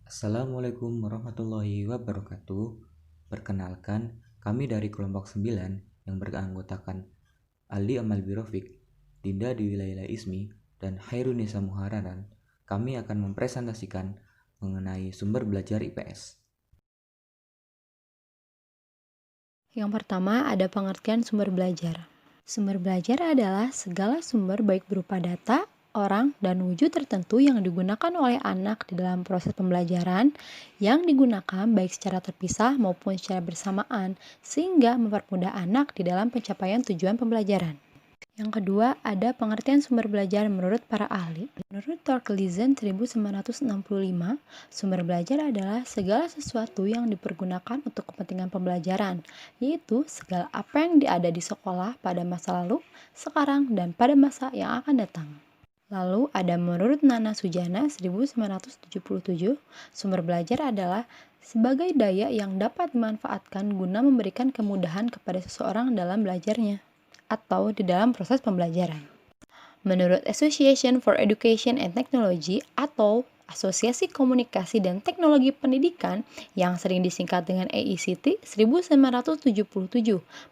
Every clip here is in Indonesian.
Assalamualaikum warahmatullahi wabarakatuh. Perkenalkan, kami dari kelompok 9 yang beranggotakan Ali Amal Birofik, Dinda Dewi Laila Ismi, dan Hairunisa Muhararan. Kami akan mempresentasikan mengenai sumber belajar IPS. Yang pertama ada pengertian sumber belajar. Sumber belajar adalah segala sumber baik berupa data, orang, dan wujud tertentu yang digunakan oleh anak di dalam proses pembelajaran yang digunakan baik secara terpisah maupun secara bersamaan sehingga mempermudah anak di dalam pencapaian tujuan pembelajaran. Yang kedua, ada pengertian sumber belajar menurut para ahli. Menurut Thorkelisen 1965, sumber belajar adalah segala sesuatu yang dipergunakan untuk kepentingan pembelajaran, yaitu segala apa yang ada di sekolah pada masa lalu, sekarang, dan pada masa yang akan datang. Lalu ada menurut Nana Sujana 1977, sumber belajar adalah sebagai daya yang dapat dimanfaatkan guna memberikan kemudahan kepada seseorang dalam belajarnya atau di dalam proses pembelajaran. Menurut Association for Education and Technology atau Asosiasi Komunikasi dan Teknologi Pendidikan yang sering disingkat dengan AICT 1977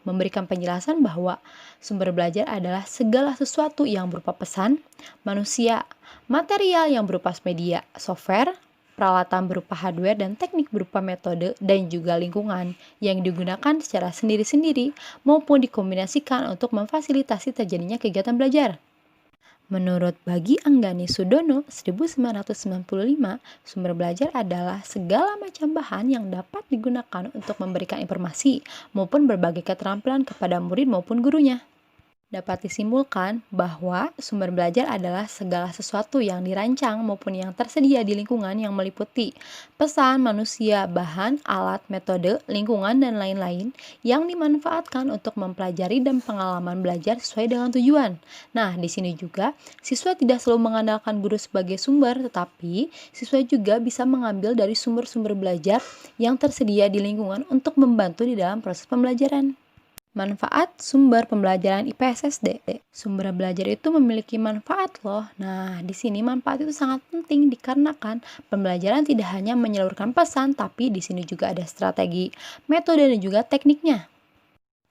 memberikan penjelasan bahwa sumber belajar adalah segala sesuatu yang berupa pesan, manusia, material yang berupa media, software, peralatan berupa hardware dan teknik berupa metode dan juga lingkungan yang digunakan secara sendiri-sendiri maupun dikombinasikan untuk memfasilitasi terjadinya kegiatan belajar. Menurut Bagi Anggani Sudono 1995, sumber belajar adalah segala macam bahan yang dapat digunakan untuk memberikan informasi maupun berbagai keterampilan kepada murid maupun gurunya. Dapat disimpulkan bahwa sumber belajar adalah segala sesuatu yang dirancang maupun yang tersedia di lingkungan yang meliputi pesan, manusia, bahan, alat, metode, lingkungan, dan lain-lain yang dimanfaatkan untuk mempelajari dan pengalaman belajar sesuai dengan tujuan. Nah, di sini juga siswa tidak selalu mengandalkan guru sebagai sumber, tetapi siswa juga bisa mengambil dari sumber-sumber belajar yang tersedia di lingkungan untuk membantu di dalam proses pembelajaran. Manfaat sumber pembelajaran IPSSD. Sumber belajar itu memiliki manfaat loh. Nah, di sini manfaat itu sangat penting dikarenakan pembelajaran tidak hanya menyalurkan pesan, tapi di sini juga ada strategi, metode, dan juga tekniknya.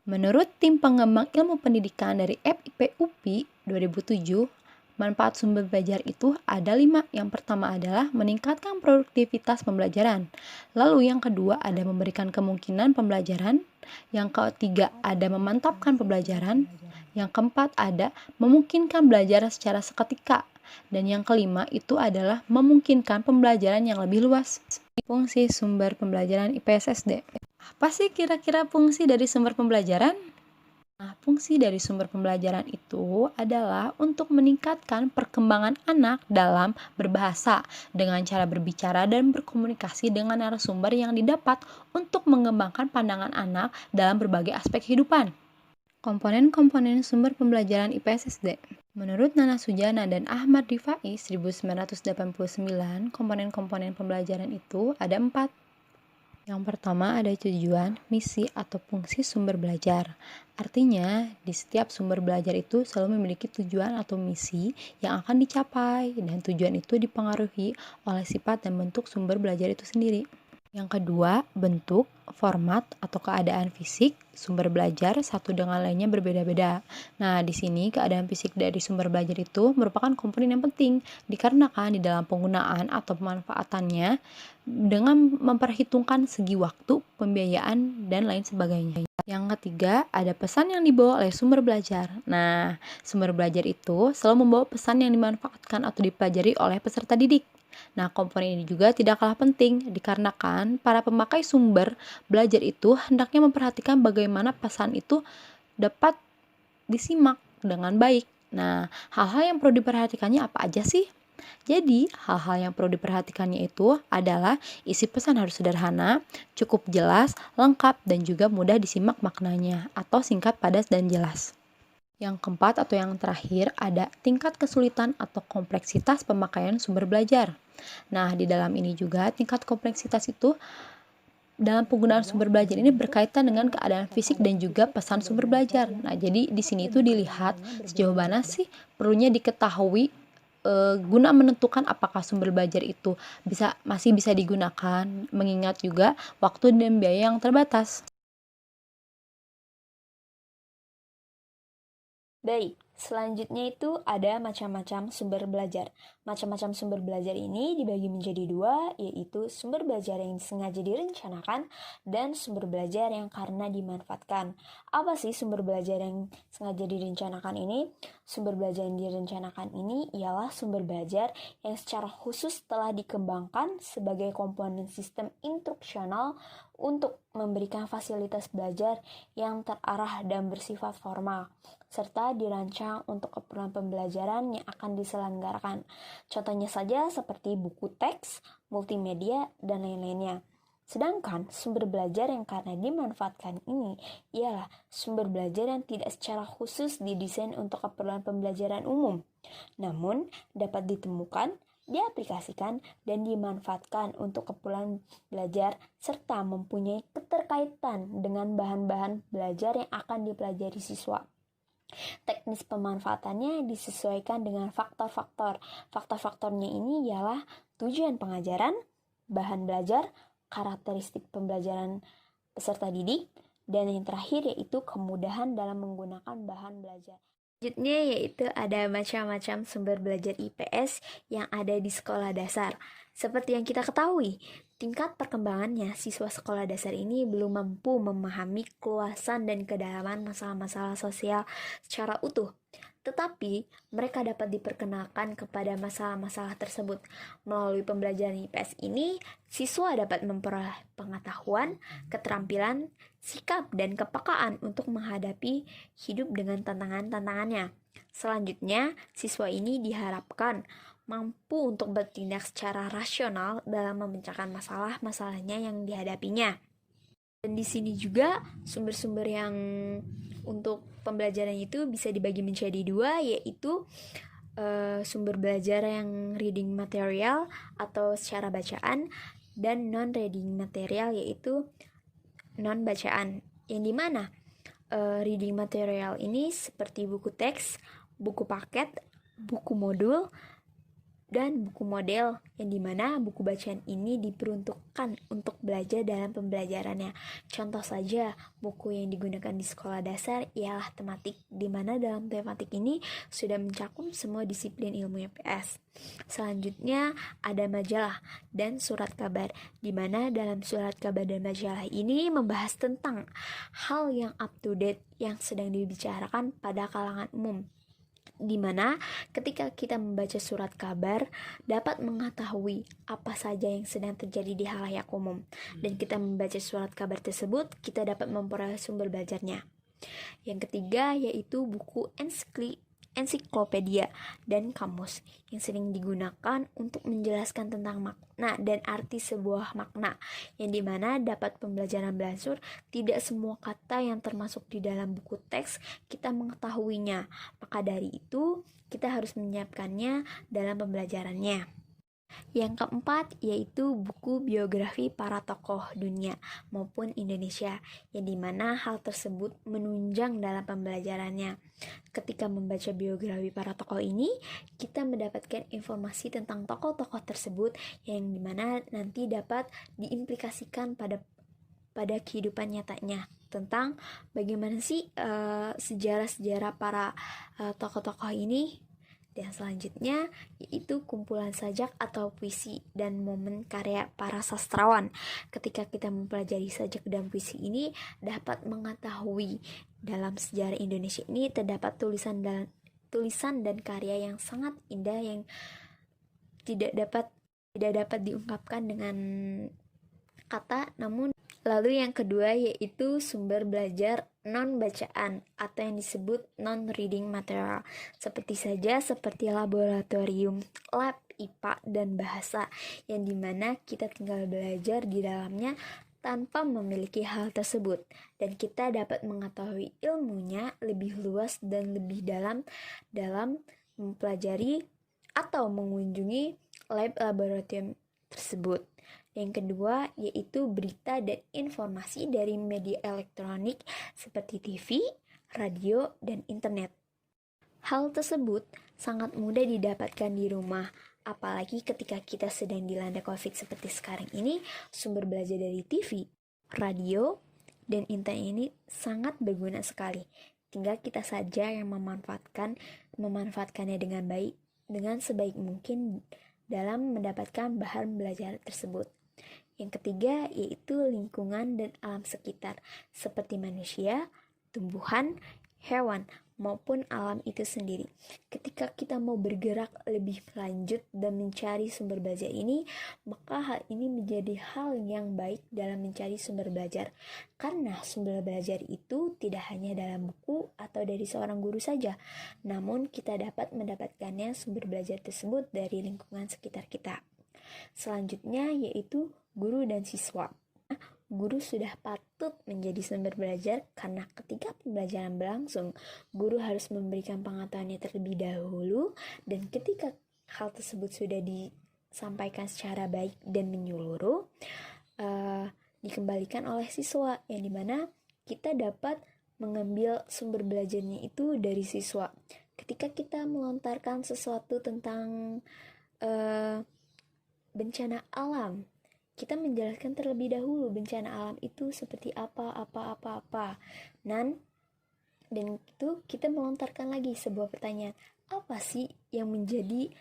Menurut tim pengembang ilmu pendidikan dari FIP UPI 2007, manfaat sumber belajar itu ada 5. Yang pertama adalah meningkatkan produktivitas pembelajaran. Lalu yang kedua ada memberikan kemungkinan pembelajaran. Yang ketiga ada memantapkan pembelajaran. Yang keempat ada memungkinkan belajar secara seketika. Dan yang kelima itu adalah memungkinkan pembelajaran yang lebih luas. Fungsi sumber pembelajaran IPSSD. Apa sih kira-kira fungsi dari sumber pembelajaran? Nah, fungsi dari sumber pembelajaran itu adalah untuk meningkatkan perkembangan anak dalam berbahasa dengan cara berbicara dan berkomunikasi dengan narasumber yang didapat untuk mengembangkan pandangan anak dalam berbagai aspek kehidupan. Komponen-komponen sumber pembelajaran IPSSD. Menurut Nana Sujana dan Ahmad Rifai 1989, komponen-komponen pembelajaran itu ada 4. Yang pertama ada tujuan, misi, atau fungsi sumber belajar. Artinya, di setiap sumber belajar itu selalu memiliki tujuan atau misi yang akan dicapai, dan tujuan itu dipengaruhi oleh sifat dan bentuk sumber belajar itu sendiri. Yang kedua, bentuk, format, atau keadaan fisik sumber belajar satu dengan lainnya berbeda-beda. Nah, di sini keadaan fisik dari sumber belajar itu merupakan komponen yang penting dikarenakan di dalam penggunaan atau pemanfaatannya dengan memperhitungkan segi waktu, pembiayaan, dan lain sebagainya. Yang ketiga, ada pesan yang dibawa oleh sumber belajar. Nah, sumber belajar itu selalu membawa pesan yang dimanfaatkan atau dipelajari oleh peserta didik. Nah, komponen ini juga tidak kalah penting dikarenakan para pemakai sumber belajar itu hendaknya memperhatikan bagaimana pesan itu dapat disimak dengan baik. Nah, hal-hal yang perlu diperhatikannya apa aja sih? Jadi, hal-hal yang perlu diperhatikannya itu adalah isi pesan harus sederhana, cukup jelas, lengkap, dan juga mudah disimak maknanya atau singkat, padat, dan jelas. Yang keempat atau yang terakhir ada tingkat kesulitan atau kompleksitas pemakaian sumber belajar. Nah, di dalam ini juga tingkat kompleksitas itu dalam penggunaan sumber belajar ini berkaitan dengan keadaan fisik dan juga pesan sumber belajar. Nah, jadi di sini itu dilihat sejauh mana sih perlunya diketahui guna menentukan apakah sumber belajar itu masih bisa digunakan, mengingat juga waktu dan biaya yang terbatas. Baik, selanjutnya itu ada macam-macam sumber belajar. Macam-macam sumber belajar ini dibagi menjadi dua, yaitu sumber belajar yang sengaja direncanakan dan sumber belajar yang karena dimanfaatkan. Apa sih sumber belajar yang sengaja direncanakan ini? Sumber belajar yang direncanakan ini ialah sumber belajar yang secara khusus telah dikembangkan sebagai komponen sistem instruksional untuk memberikan fasilitas belajar yang terarah dan bersifat formal, serta dirancang untuk keperluan pembelajaran yang akan diselenggarakan. Contohnya saja seperti buku teks, multimedia, dan lain-lainnya. Sedangkan sumber belajar yang karena dimanfaatkan ini ialah sumber belajar yang tidak secara khusus didesain untuk keperluan pembelajaran umum, namun dapat ditemukan, diaplikasikan, dan dimanfaatkan untuk keperluan belajar serta mempunyai keterkaitan dengan bahan-bahan belajar yang akan dipelajari siswa. Teknis pemanfaatannya disesuaikan dengan faktor-faktor. Faktor-faktornya ini ialah tujuan pengajaran, bahan belajar, karakteristik pembelajaran peserta didik, dan yang terakhir yaitu kemudahan dalam menggunakan bahan belajar. Selanjutnya yaitu ada macam-macam sumber belajar IPS yang ada di sekolah dasar. Seperti yang kita ketahui, tingkat perkembangannya siswa sekolah dasar ini belum mampu memahami keluasan dan kedalaman masalah-masalah sosial secara utuh. Tetapi, mereka dapat diperkenalkan kepada masalah-masalah tersebut. Melalui pembelajaran IPS ini, siswa dapat memperoleh pengetahuan, keterampilan, sikap, dan kepekaan untuk menghadapi hidup dengan tantangan-tantangannya. Selanjutnya, siswa ini diharapkan mampu untuk bertindak secara rasional dalam memecahkan masalah-masalahnya yang dihadapinya. Dan di sini juga sumber-sumber yang untuk pembelajaran itu bisa dibagi menjadi dua, yaitu sumber belajar yang reading material atau secara bacaan, dan non-reading material yaitu non-bacaan, yang dimana reading material ini seperti buku teks, buku paket, buku modul, dan buku model, yang dimana buku bacaan ini diperuntukkan untuk belajar dalam pembelajarannya. Contoh saja, buku yang digunakan di sekolah dasar ialah tematik, dimana dalam tematik ini sudah mencakup semua disiplin ilmu IPS. Selanjutnya ada majalah dan surat kabar, dimana dalam surat kabar dan majalah ini membahas tentang hal yang up to date yang sedang dibicarakan pada kalangan umum, dimana ketika kita membaca surat kabar dapat mengetahui apa saja yang sedang terjadi di halayak umum, dan kita membaca surat kabar tersebut kita dapat memperoleh sumber belajarnya. Yang ketiga yaitu buku ensiklopedia dan kamus yang sering digunakan untuk menjelaskan tentang makna dan arti sebuah makna, yang dimana dapat pembelajaran belajar tidak semua kata yang termasuk di dalam buku teks kita mengetahuinya, maka dari itu kita harus menyiapkannya dalam pembelajarannya. Yang keempat yaitu buku biografi para tokoh dunia maupun Indonesia, yang dimana hal tersebut menunjang dalam pembelajarannya. Ketika membaca biografi para tokoh ini, kita mendapatkan informasi tentang tokoh-tokoh tersebut yang dimana nanti dapat diimplikasikan pada kehidupan nyatanya, tentang bagaimana sih sejarah-sejarah para tokoh-tokoh ini. Dan selanjutnya yaitu kumpulan sajak atau puisi dan momen karya para sastrawan. Ketika kita mempelajari sajak dan puisi ini dapat mengetahui dalam sejarah Indonesia ini terdapat tulisan dan karya yang sangat indah yang tidak dapat diungkapkan dengan kata, namun lalu yang kedua yaitu sumber belajar non-bacaan atau yang disebut non-reading material, seperti laboratorium, lab IPA dan bahasa, yang dimana kita tinggal belajar di dalamnya tanpa memiliki hal tersebut, dan kita dapat mengetahui ilmunya lebih luas dan lebih dalam mempelajari atau mengunjungi lab laboratorium tersebut. Yang kedua yaitu berita dan informasi dari media elektronik seperti TV, radio, dan internet. Hal tersebut sangat mudah didapatkan di rumah. Apalagi ketika kita sedang dilanda COVID seperti sekarang ini, sumber belajar dari TV, radio, dan internet ini sangat berguna sekali. Tinggal kita saja yang memanfaatkannya dengan baik, dengan sebaik mungkin dalam mendapatkan bahan belajar tersebut. Yang ketiga yaitu lingkungan dan alam sekitar, seperti manusia, tumbuhan, hewan, maupun alam itu sendiri. Ketika kita mau bergerak lebih lanjut dan mencari sumber belajar ini, maka hal ini menjadi hal yang baik dalam mencari sumber belajar. Karena sumber belajar itu tidak hanya dalam buku atau dari seorang guru saja, namun kita dapat mendapatkannya sumber belajar tersebut dari lingkungan sekitar kita. Selanjutnya yaitu guru dan siswa. Guru sudah patut menjadi sumber belajar karena ketika pembelajaran berlangsung, guru harus memberikan pengetahuannya terlebih dahulu, dan ketika hal tersebut sudah disampaikan secara baik dan menyeluruh, dikembalikan oleh siswa, yang dimana kita dapat mengambil sumber belajarnya itu dari siswa. Ketika kita melontarkan sesuatu tentang bencana alam, kita menjelaskan terlebih dahulu bencana alam itu seperti apa. Dan itu kita melontarkan lagi sebuah pertanyaan, apa sih yang menjadi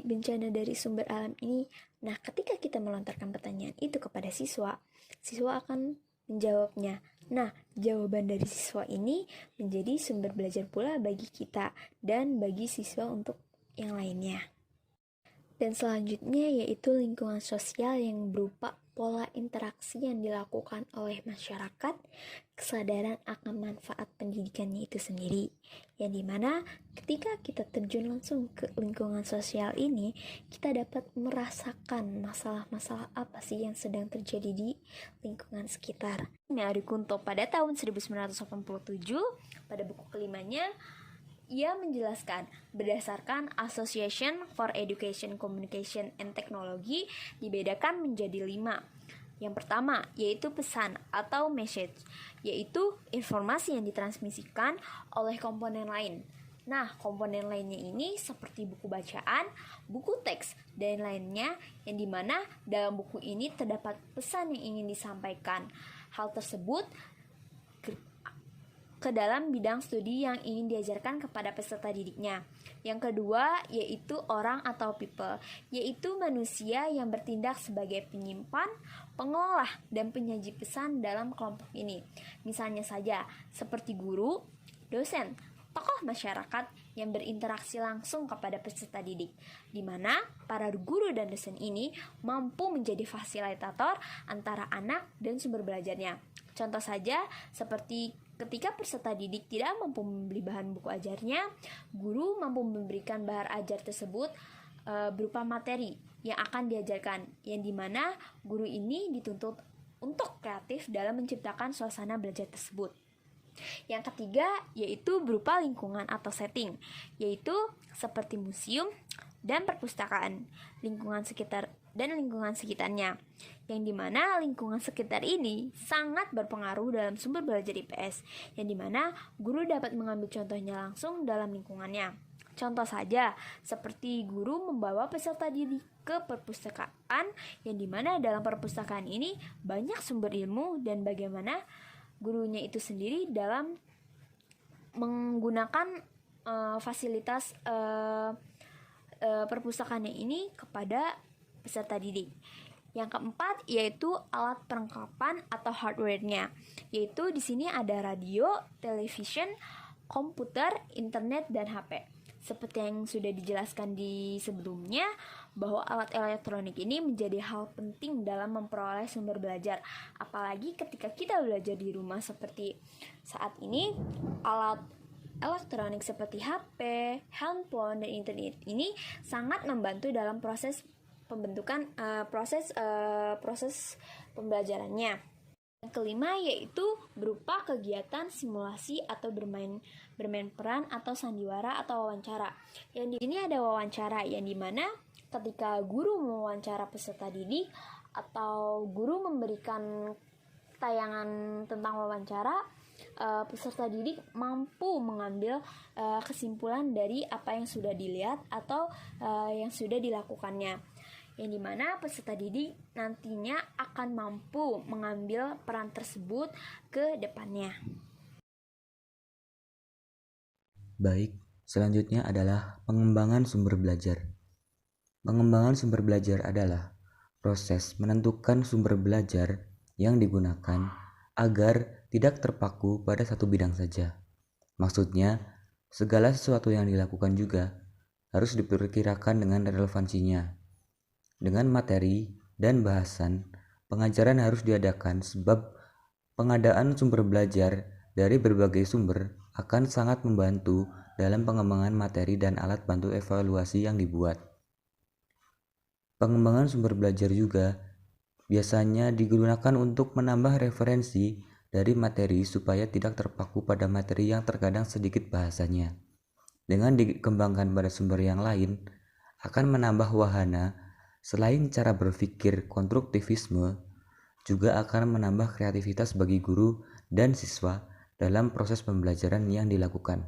bencana dari sumber alam ini? Nah, ketika kita melontarkan pertanyaan itu kepada siswa akan menjawabnya. Nah, jawaban dari siswa ini menjadi sumber belajar pula bagi kita dan bagi siswa untuk yang lainnya. Dan selanjutnya yaitu lingkungan sosial yang berupa pola interaksi yang dilakukan oleh masyarakat, kesadaran akan manfaat pendidikannya itu sendiri, yang dimana ketika kita terjun langsung ke lingkungan sosial ini, kita dapat merasakan masalah-masalah apa sih yang sedang terjadi di lingkungan sekitar. Ari Kunto pada tahun 1987 pada buku kelimanya, ia menjelaskan, berdasarkan Association for Education, Communication, and Technology dibedakan menjadi 5. Yang pertama, yaitu pesan atau message, yaitu informasi yang ditransmisikan oleh komponen lain. Nah, komponen lainnya ini seperti buku bacaan, buku teks, dan lainnya, yang dimana dalam buku ini terdapat pesan yang ingin disampaikan. Hal tersebut ke dalam bidang studi yang ingin diajarkan kepada peserta didiknya. Yang kedua yaitu orang atau people, yaitu manusia yang bertindak sebagai penyimpan, pengolah, dan penyaji pesan dalam kelompok ini. Misalnya saja seperti guru, dosen, tokoh masyarakat yang berinteraksi langsung kepada peserta didik, di mana para guru dan dosen ini mampu menjadi fasilitator antara anak dan sumber belajarnya. Contoh saja seperti ketika peserta didik tidak mampu membeli bahan buku ajarnya, guru mampu memberikan bahan ajar tersebut berupa materi yang akan diajarkan, yang dimana guru ini dituntut untuk kreatif dalam menciptakan suasana belajar tersebut. Yang ketiga yaitu berupa lingkungan atau setting, yaitu seperti museum dan perpustakaan, lingkungan sekitarnya, yang dimana lingkungan sekitar ini sangat berpengaruh dalam sumber belajar IPS, yang dimana guru dapat mengambil contohnya langsung dalam lingkungannya. Contoh saja seperti guru membawa peserta didik ke perpustakaan, yang dimana dalam perpustakaan ini banyak sumber ilmu, dan bagaimana gurunya itu sendiri dalam menggunakan fasilitas perpustakaannya ini kepada peserta didik. Yang keempat yaitu alat perlengkapan atau hardware-nya, yaitu di sini ada radio, television, komputer, internet, dan HP. Seperti yang sudah dijelaskan di sebelumnya, bahwa alat elektronik ini menjadi hal penting dalam memperoleh sumber belajar. Apalagi ketika kita belajar di rumah seperti saat ini, alat elektronik seperti HP, handphone, dan internet ini sangat membantu dalam proses pembentukan proses pembelajarannya. Yang kelima yaitu berupa kegiatan simulasi atau bermain peran atau sandiwara atau wawancara. Yang di sini ada wawancara, yang dimana ketika guru mewawancara peserta didik atau guru memberikan tayangan tentang wawancara, peserta didik mampu mengambil kesimpulan dari apa yang sudah dilihat atau yang sudah dilakukannya, yang dimana peserta didik nantinya akan mampu mengambil peran tersebut ke depannya. Baik, selanjutnya adalah pengembangan sumber belajar. Pengembangan sumber belajar adalah proses menentukan sumber belajar yang digunakan agar tidak terpaku pada satu bidang saja. Maksudnya, segala sesuatu yang dilakukan juga harus diperkirakan dengan relevansinya. Dengan materi dan bahasan, pengajaran harus diadakan sebab pengadaan sumber belajar dari berbagai sumber akan sangat membantu dalam pengembangan materi dan alat bantu evaluasi yang dibuat. Pengembangan sumber belajar juga biasanya digunakan untuk menambah referensi dari materi supaya tidak terpaku pada materi yang terkadang sedikit bahasanya. Dengan dikembangkan pada sumber yang lain, akan menambah wahana. Selain cara berpikir konstruktivisme, juga akan menambah kreativitas bagi guru dan siswa dalam proses pembelajaran yang dilakukan.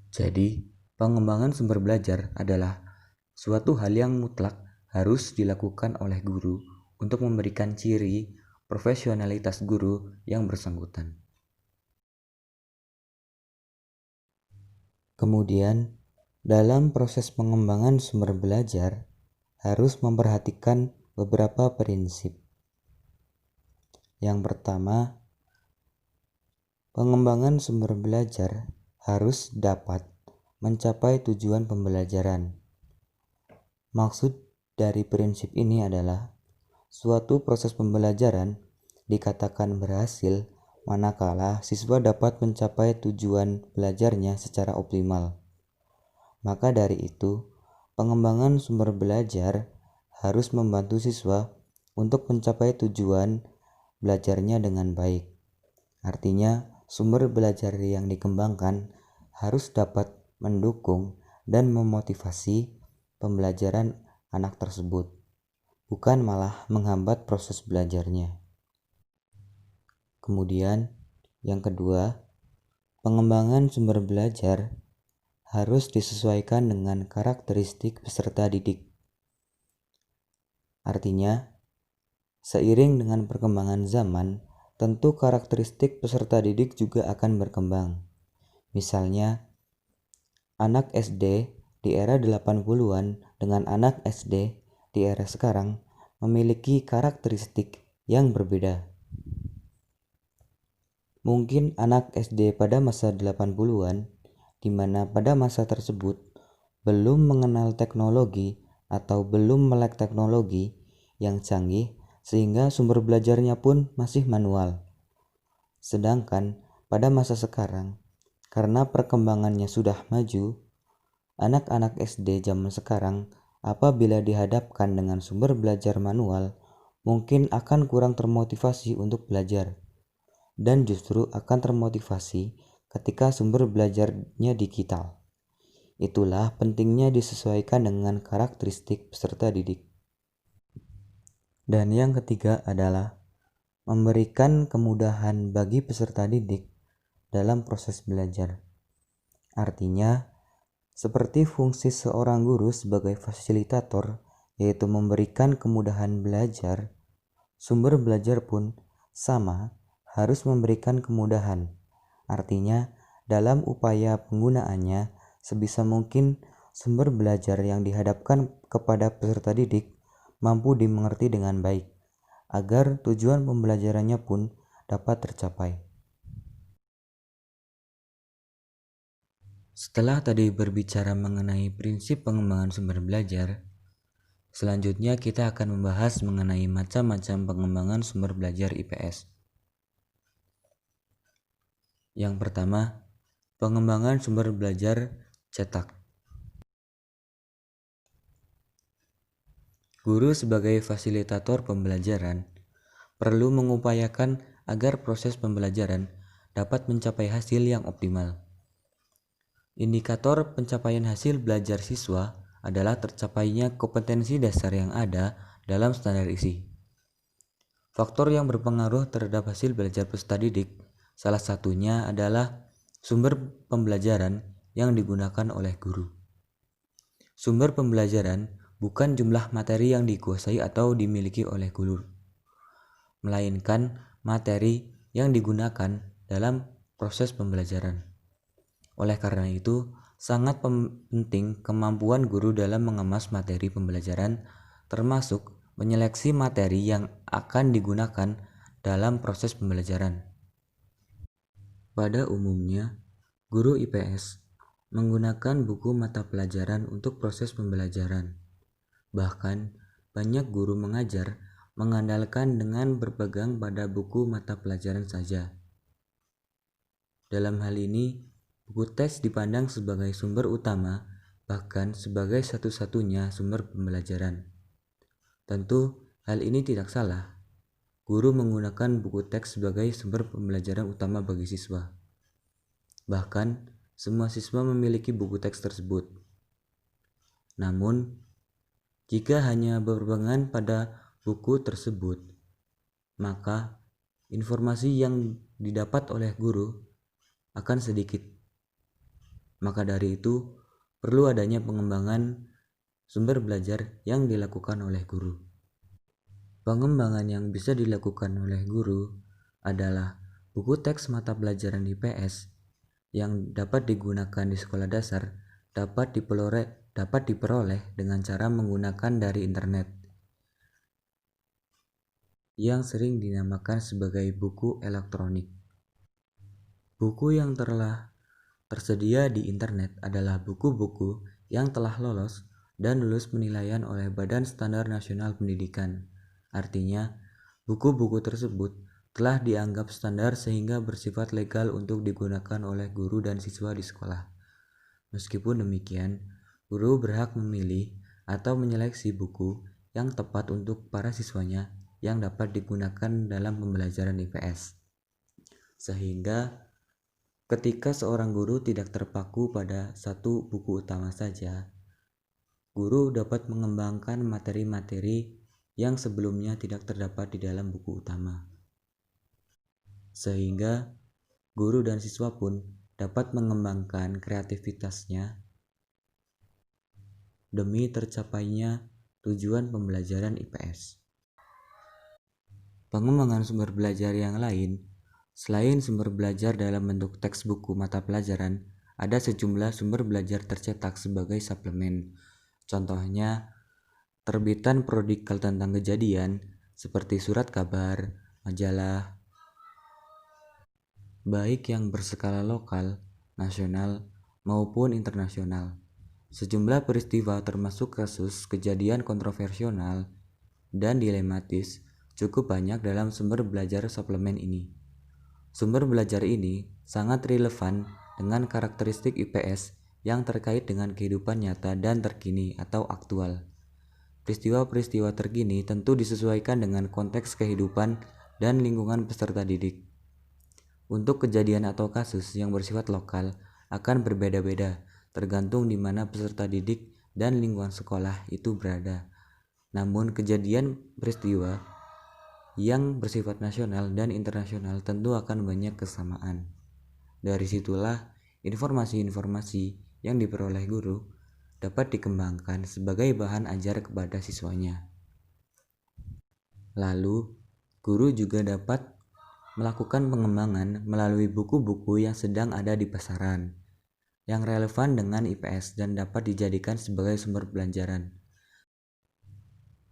Jadi, pengembangan sumber belajar adalah suatu hal yang mutlak harus dilakukan oleh guru untuk memberikan ciri profesionalitas guru yang bersangkutan. Kemudian, dalam proses pengembangan sumber belajar harus memperhatikan beberapa prinsip. Yang pertama, pengembangan sumber belajar harus dapat mencapai tujuan pembelajaran. Maksud dari prinsip ini adalah suatu proses pembelajaran dikatakan berhasil manakala siswa dapat mencapai tujuan belajarnya secara optimal. Maka dari itu, pengembangan sumber belajar harus membantu siswa untuk mencapai tujuan belajarnya dengan baik. Artinya, sumber belajar yang dikembangkan harus dapat mendukung dan memotivasi pembelajaran anak tersebut, bukan malah menghambat proses belajarnya. Kemudian, yang kedua, pengembangan sumber belajar harus disesuaikan dengan karakteristik peserta didik. Artinya, seiring dengan perkembangan zaman, tentu karakteristik peserta didik juga akan berkembang. Misalnya, anak SD di era 80-an dengan anak SD di era sekarang memiliki karakteristik yang berbeda. Mungkin anak SD pada masa 80-an, di mana pada masa tersebut belum mengenal teknologi atau belum melek teknologi yang canggih, sehingga sumber belajarnya pun masih manual. Sedangkan pada masa sekarang, karena perkembangannya sudah maju, anak-anak SD zaman sekarang apabila dihadapkan dengan sumber belajar manual, mungkin akan kurang termotivasi untuk belajar, dan justru akan termotivasi ketika sumber belajarnya digital. Itulah pentingnya disesuaikan dengan karakteristik peserta didik. Dan yang ketiga adalah memberikan kemudahan bagi peserta didik dalam proses belajar. Artinya, seperti fungsi seorang guru sebagai fasilitator, yaitu memberikan kemudahan belajar, sumber belajar pun sama harus memberikan kemudahan. Artinya, dalam upaya penggunaannya, sebisa mungkin sumber belajar yang dihadapkan kepada peserta didik mampu dimengerti dengan baik, agar tujuan pembelajarannya pun dapat tercapai. Setelah tadi berbicara mengenai prinsip pengembangan sumber belajar, selanjutnya kita akan membahas mengenai macam-macam pengembangan sumber belajar IPS. Yang pertama, pengembangan sumber belajar cetak. Guru sebagai fasilitator pembelajaran perlu mengupayakan agar proses pembelajaran dapat mencapai hasil yang optimal. Indikator pencapaian hasil belajar siswa adalah tercapainya kompetensi dasar yang ada dalam standar isi. Faktor yang berpengaruh terhadap hasil belajar peserta didik Salah satunya adalah sumber pembelajaran yang digunakan oleh guru. Sumber pembelajaran bukan jumlah materi yang dikuasai atau dimiliki oleh guru, melainkan materi yang digunakan dalam proses pembelajaran. Oleh karena itu, sangat penting kemampuan guru dalam mengemas materi pembelajaran, termasuk menyeleksi materi yang akan digunakan dalam proses pembelajaran. Pada umumnya, guru IPS menggunakan buku mata pelajaran untuk proses pembelajaran. Bahkan, banyak guru mengajar mengandalkan dengan berpegang pada buku mata pelajaran saja. Dalam hal ini, buku teks dipandang sebagai sumber utama, bahkan sebagai satu-satunya sumber pembelajaran. Tentu, hal ini tidak salah. Guru menggunakan buku teks sebagai sumber pembelajaran utama bagi siswa. Bahkan, semua siswa memiliki buku teks tersebut. Namun, jika hanya berpegangan pada buku tersebut, maka informasi yang didapat oleh guru akan sedikit. Maka dari itu, perlu adanya pengembangan sumber belajar yang dilakukan oleh guru. Pengembangan yang bisa dilakukan oleh guru adalah buku teks mata pelajaran IPS yang dapat digunakan di sekolah dasar dapat diperoleh dengan cara menggunakan dari internet, yang sering dinamakan sebagai buku elektronik. Buku yang telah tersedia di internet adalah buku-buku yang telah lolos dan lulus penilaian oleh Badan Standar Nasional Pendidikan. Artinya, buku-buku tersebut telah dianggap standar sehingga bersifat legal untuk digunakan oleh guru dan siswa di sekolah. Meskipun demikian, guru berhak memilih atau menyeleksi buku yang tepat untuk para siswanya yang dapat digunakan dalam pembelajaran IPS. Sehingga ketika seorang guru tidak terpaku pada satu buku utama saja, guru dapat mengembangkan materi-materi yang sebelumnya tidak terdapat di dalam buku utama. Sehingga guru dan siswa pun dapat mengembangkan kreativitasnya demi tercapainya tujuan pembelajaran IPS. Pengembangan sumber belajar yang lain selain sumber belajar dalam bentuk teks buku mata pelajaran, ada sejumlah sumber belajar tercetak sebagai suplemen. Contohnya, terbitan prodikal tentang kejadian seperti surat kabar, majalah, baik yang berskala lokal, nasional, maupun internasional. Sejumlah peristiwa termasuk kasus kejadian kontroversial dan dilematis cukup banyak dalam sumber belajar suplemen ini. Sumber belajar ini sangat relevan dengan karakteristik IPS yang terkait dengan kehidupan nyata dan terkini atau aktual. Peristiwa-peristiwa terkini tentu disesuaikan dengan konteks kehidupan dan lingkungan peserta didik. Untuk kejadian atau kasus yang bersifat lokal akan berbeda-beda tergantung di mana peserta didik dan lingkungan sekolah itu berada. Namun kejadian peristiwa yang bersifat nasional dan internasional tentu akan banyak kesamaan. Dari situlah informasi-informasi yang diperoleh guru dapat dikembangkan sebagai bahan ajar kepada siswanya. Lalu, guru juga dapat melakukan pengembangan melalui buku-buku yang sedang ada di pasaran, yang relevan dengan IPS dan dapat dijadikan sebagai sumber pelajaran.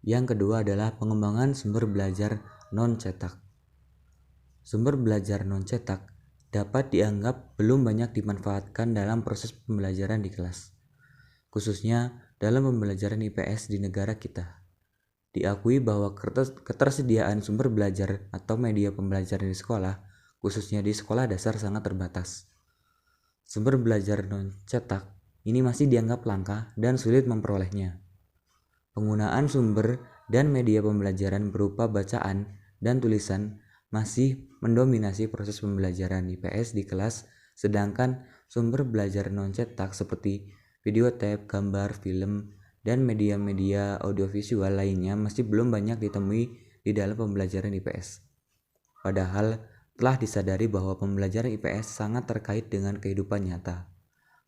Yang kedua adalah pengembangan sumber belajar non-cetak. Sumber belajar non-cetak dapat dianggap belum banyak dimanfaatkan dalam proses pembelajaran di kelas, khususnya dalam pembelajaran IPS di negara kita. Diakui bahwa ketersediaan sumber belajar atau media pembelajaran di sekolah, khususnya di sekolah dasar, sangat terbatas. Sumber belajar non-cetak ini masih dianggap langka dan sulit memperolehnya. Penggunaan sumber dan media pembelajaran berupa bacaan dan tulisan masih mendominasi proses pembelajaran IPS di kelas, sedangkan sumber belajar non-cetak seperti video tape, gambar, film, dan media-media audiovisual lainnya masih belum banyak ditemui di dalam pembelajaran IPS. Padahal telah disadari bahwa pembelajaran IPS sangat terkait dengan kehidupan nyata,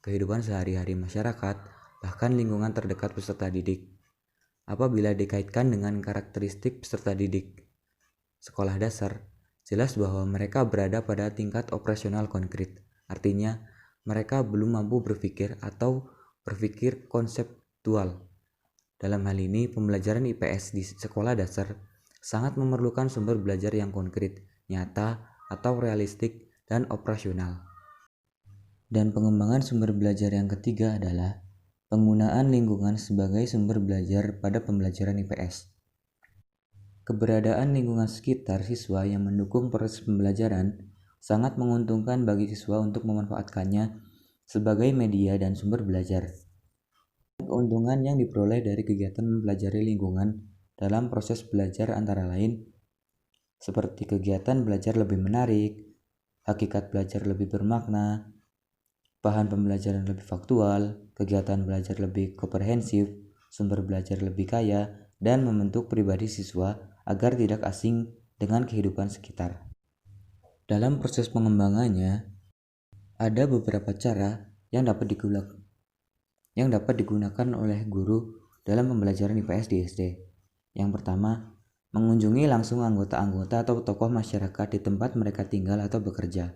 kehidupan sehari-hari masyarakat, bahkan lingkungan terdekat peserta didik. Apabila dikaitkan dengan karakteristik peserta didik sekolah dasar, jelas bahwa mereka berada pada tingkat operasional konkret. Artinya, mereka belum mampu berpikir atau berpikir konseptual. Dalam hal ini, pembelajaran IPS di sekolah dasar sangat memerlukan sumber belajar yang konkret, nyata, atau realistik, dan operasional. Dan pengembangan sumber belajar yang ketiga adalah penggunaan lingkungan sebagai sumber belajar pada pembelajaran IPS. Keberadaan lingkungan sekitar siswa yang mendukung proses pembelajaran sangat menguntungkan bagi siswa untuk memanfaatkannya sebagai media dan sumber belajar. Keuntungan yang diperoleh dari kegiatan mempelajari lingkungan dalam proses belajar antara lain seperti kegiatan belajar lebih menarik, hakikat belajar lebih bermakna, bahan pembelajaran lebih faktual, kegiatan belajar lebih komprehensif, sumber belajar lebih kaya, dan membentuk pribadi siswa agar tidak asing dengan kehidupan sekitar. Dalam proses pengembangannya, ada beberapa cara yang dapat digunakan oleh guru dalam pembelajaran IPS di SD. Yang pertama, mengunjungi langsung anggota-anggota atau tokoh masyarakat di tempat mereka tinggal atau bekerja.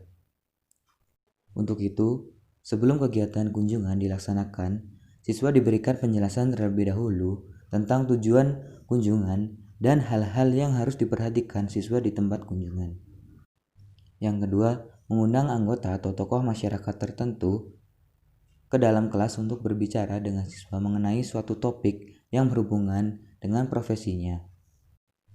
Untuk itu, sebelum kegiatan kunjungan dilaksanakan, siswa diberikan penjelasan terlebih dahulu tentang tujuan kunjungan dan hal-hal yang harus diperhatikan siswa di tempat kunjungan. Yang kedua, mengundang anggota atau tokoh masyarakat tertentu ke dalam kelas untuk berbicara dengan siswa mengenai suatu topik yang berhubungan dengan profesinya.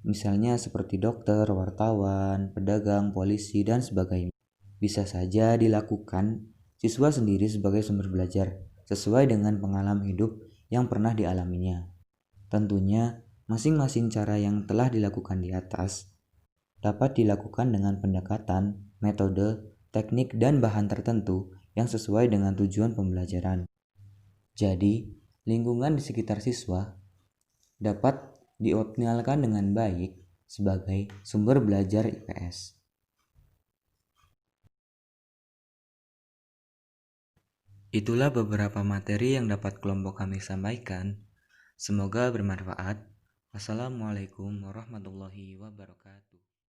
Misalnya seperti dokter, wartawan, pedagang, polisi, dan sebagainya. Bisa saja dilakukan siswa sendiri sebagai sumber belajar sesuai dengan pengalaman hidup yang pernah dialaminya. Tentunya, masing-masing cara yang telah dilakukan di atas dapat dilakukan dengan pendekatan, metode, teknik, dan bahan tertentu yang sesuai dengan tujuan pembelajaran. Jadi, lingkungan di sekitar siswa dapat dioptimalkan dengan baik sebagai sumber belajar IPS. Itulah beberapa materi yang dapat kelompok kami sampaikan. Semoga bermanfaat. Wassalamualaikum warahmatullahi wabarakatuh.